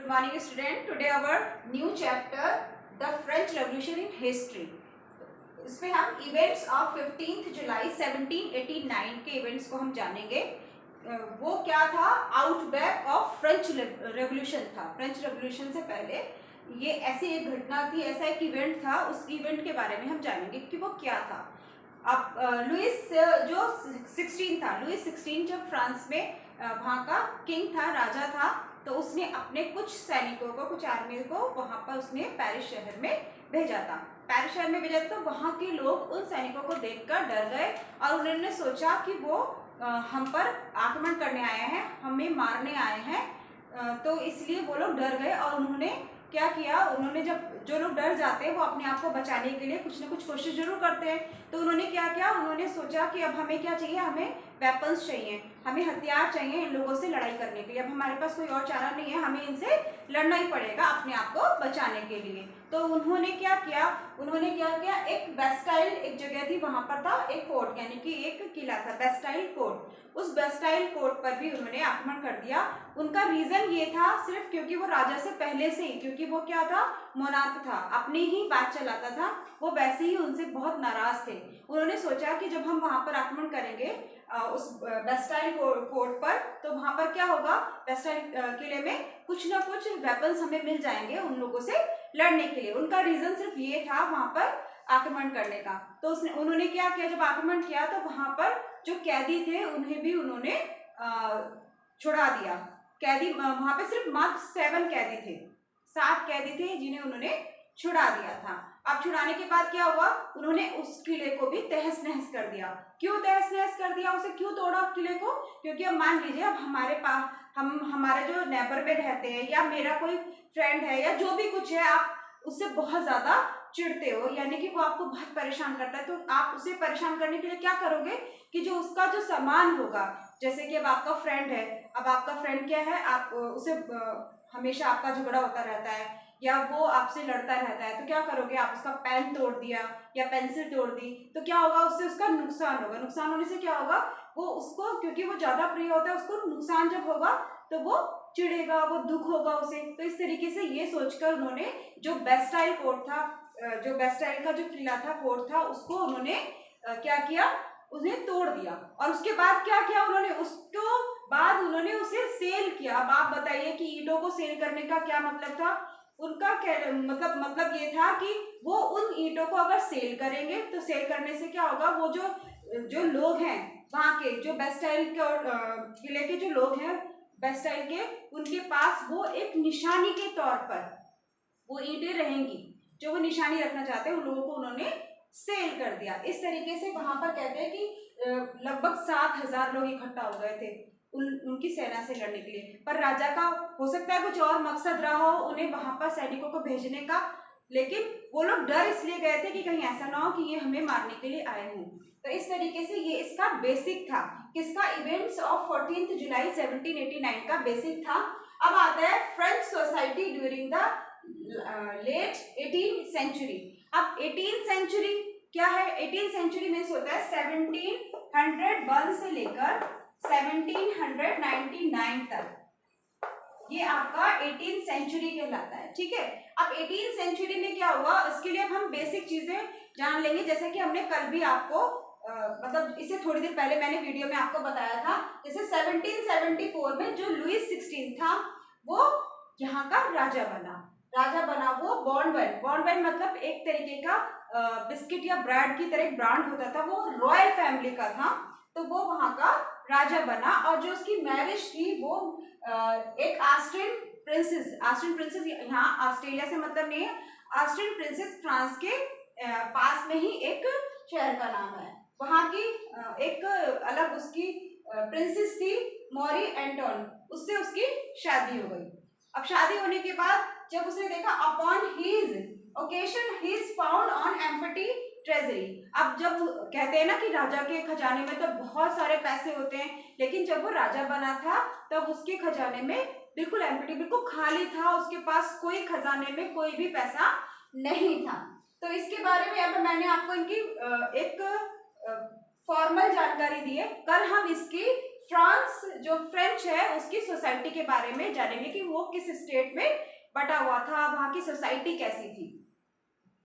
morning student. Today our new chapter the French Revolution in History. इसमें हम events of 15 जुलाई 1789 के events को हम जानेंगे। वो क्या था, आउटब्रेक ऑफ फ्रेंच रेवोल्यूशन था। फ्रेंच रेवोल्यूशन से पहले ये ऐसी एक घटना थी, ऐसा एक इवेंट था, उस इवेंट के बारे में हम जानेंगे कि वो क्या था। अब लुइस जो 16 था, लुइस 16 जब फ्रांस में वहाँ का किंग था, राजा था, तो उसने अपने कुछ सैनिकों को, कुछ आर्मी को वहाँ पर उसने पेरिस शहर में भेजा था। पेरिस शहर में भेजा तो वहाँ के लोग उन सैनिकों को देखकर डर गए और उन्होंने सोचा कि वो हम पर आक्रमण करने आए हैं, हमें मारने आए हैं। तो इसलिए वो लोग डर गए और उन्होंने क्या किया, उन्होंने जब जो लोग डर जाते हैं वो अपने आप को बचाने के लिए कुछ ना कुछ कोशिश जरूर करते हैं। तो उन्होंने क्या किया, उन्होंने सोचा कि अब हमें क्या चाहिए, हमें वेपन्स चाहिए, हमें हथियार चाहिए इन लोगों से लड़ाई करने के लिए। अब हमारे पास कोई और चारा नहीं है, हमें इनसे लड़ना ही पड़ेगा अपने आप को बचाने के लिए। तो उन्होंने क्या किया, एक बेस्टाइल एक जगह थी, वहां पर था एक फोर्ट, यानी कि एक किला था, बेस्टाइल कोर्ट। उस बेस्टाइल कोर्ट पर भी उन्होंने आक्रमण कर दिया। उनका रीजन ये था सिर्फ क्योंकि वो राजा से पहले से ही, क्योंकि वो क्या था, मोनार्क था, अपनी ही बात चलाता था, वो वैसे ही उनसे बहुत नाराज थे। उन्होंने सोचा कि जब हम वहां पर आक्रमण करेंगे उस बेस्टाइल फोर्ट पर, तो वहां पर क्या होगा, बेस्टाइल किले में कुछ ना कुछ वेपन्स हमें मिल जाएंगे उन लोगों से लड़ने के लिए। उनका रीजन सिर्फ ये था वहां पर आक्रमण करने का। तो उन्होंने क्या किया, जब आक्रमण किया तो वहां पर जो कैदी थे उन्हें भी उन्होंने छुड़ा दिया। कैदी वहां पे सिर्फ मात्र 7 कैदी थे, 7 कैदी थे जिन्हें उन्होंने छुड़ा दिया था। अब छुड़ाने के बाद क्या हुआ, उन्होंने उस किले को भी तहस नहस कर दिया। क्यों तहस नहस कर दिया, उसे क्यों तोड़ा किले को? क्योंकि अब मान लीजिए अब हमारे पास हमारे जो नेबर में रहते हैं या मेरा कोई फ्रेंड है या जो भी कुछ है, आप उससे बहुत ज्यादा चिढ़ते हो, यानी कि वो आपको बहुत परेशान करता है, तो आप उसे परेशान करने के लिए क्या करोगे कि जो उसका जो सामान होगा, जैसे कि अब आपका फ्रेंड है, अब आपका फ्रेंड क्या है, आप उसे हमेशा आपका झगड़ा होता रहता है या वो आपसे लड़ता रहता है, तो क्या करोगे, आप उसका पेन तोड़ दिया या पेंसिल तोड़ दी, तो क्या होगा, उससे उसका नुकसान होगा। नुकसान होने से क्या होगा, वो उसको, क्योंकि वो ज्यादा प्रिय होता है, उसको नुकसान जब होगा तो वो चिढ़ेगा, वो दुख होगा उसे। तो इस तरीके से ये सोचकर उन्होंने जो बेस्टाइल कोर्ट था, जो बेस्टाइल का जो किला था, फोर्ट था, उसको उन्होंने क्या किया, उन्हें तोड़ दिया। और उसके बाद क्या किया उन्होंने, उसको बाद उन्होंने उसे सेल किया। अब आप बताइए कि ईंटों को सेल करने का क्या मतलब था। उनका मतलब ये था कि वो उन ईंटों को अगर सेल करेंगे तो सेल करने से क्या होगा, वो जो लोग हैं वहाँ के, जो बेस्टाइल के किले के जो लोग हैं बेस्टाइल के, उनके पास वो एक निशानी के तौर पर वो ईंटें रहेंगी, जो वो निशानी रखना चाहते हैं, उन लोगों को उन्होंने सेल कर दिया। इस तरीके से वहां पर कहते हैं कि लगभग 7,000 लोग इकट्ठा हो गए थे उनकी सेना से लड़ने के लिए। पर राजा का हो सकता है कुछ और मकसद रहा हो उन्हें वहां पर सैनिकों को भेजने का, लेकिन वो लोग डर इसलिए गए थे कि कहीं ऐसा ना हो कि ये हमें मारने के लिए आए हों। तो इस तरीके से ये इसका बेसिक था, किसका, इवेंट्स ऑफ 14 जुलाई 1789 का बेसिक था। अब आता है French society during the late 18th century. अब 18th सेंचुरी क्या है, 18th सेंचुरी में होता है 1701 से लेकर 1799 तक, ये आपका 18th सेंचुरी कहलाता है। ठीक है, अब 18th सेंचुरी में क्या हुआ, इसके लिए अब हम बेसिक चीजें जान लेंगे। जैसे कि हमने कल भी आपको मतलब इससे थोड़ी देर पहले मैंने वीडियो में आपको बताया था, जैसे 1774 में जो लुइस 16 था वो यहाँ का राजा बना। वो बॉर्नवेन मतलब एक तरीके का बिस्किट या ब्रेड की तरह ब्रांड होता था, वो रॉयल फैमिली का था, तो वो वहां का राजा बना। और जो उसकी मैरिज थी वो एक ऑस्ट्रियन प्रिंसेस, यहाँ ऑस्ट्रेलिया से मतलब नहीं है, ऑस्ट्रियन प्रिंसेस फ्रांस के पास में ही एक शहर का नाम है, वहां की एक अलग उसकी प्रिंसेस थी मॉरी एंटोन, उससे उसकी शादी हो गई। अब शादी होने के बाद जब उसने देखा, upon his occasion he is found on empty treasury. अब जब कहते हैं ना कि राजा के खजाने में तो बहुत सारे पैसे होते हैं, लेकिन जब वो राजा बना था तब उसके खजाने में बिल्कुल एम्प्टी, बिल्कुल खाली था, उसके पास कोई खजाने में कोई भी पैसा नहीं था। तो इसके बारे में अब मैंने आपको इनकी एक फॉर्मल जानकारी दी है, कल हम इसकी फ्रांस जो फ्रेंच है उसकी सोसाइटी के बारे में जानेंगे कि वो किस स्टेट में बटा हुआ था, वहां की सोसाइटी कैसी थी।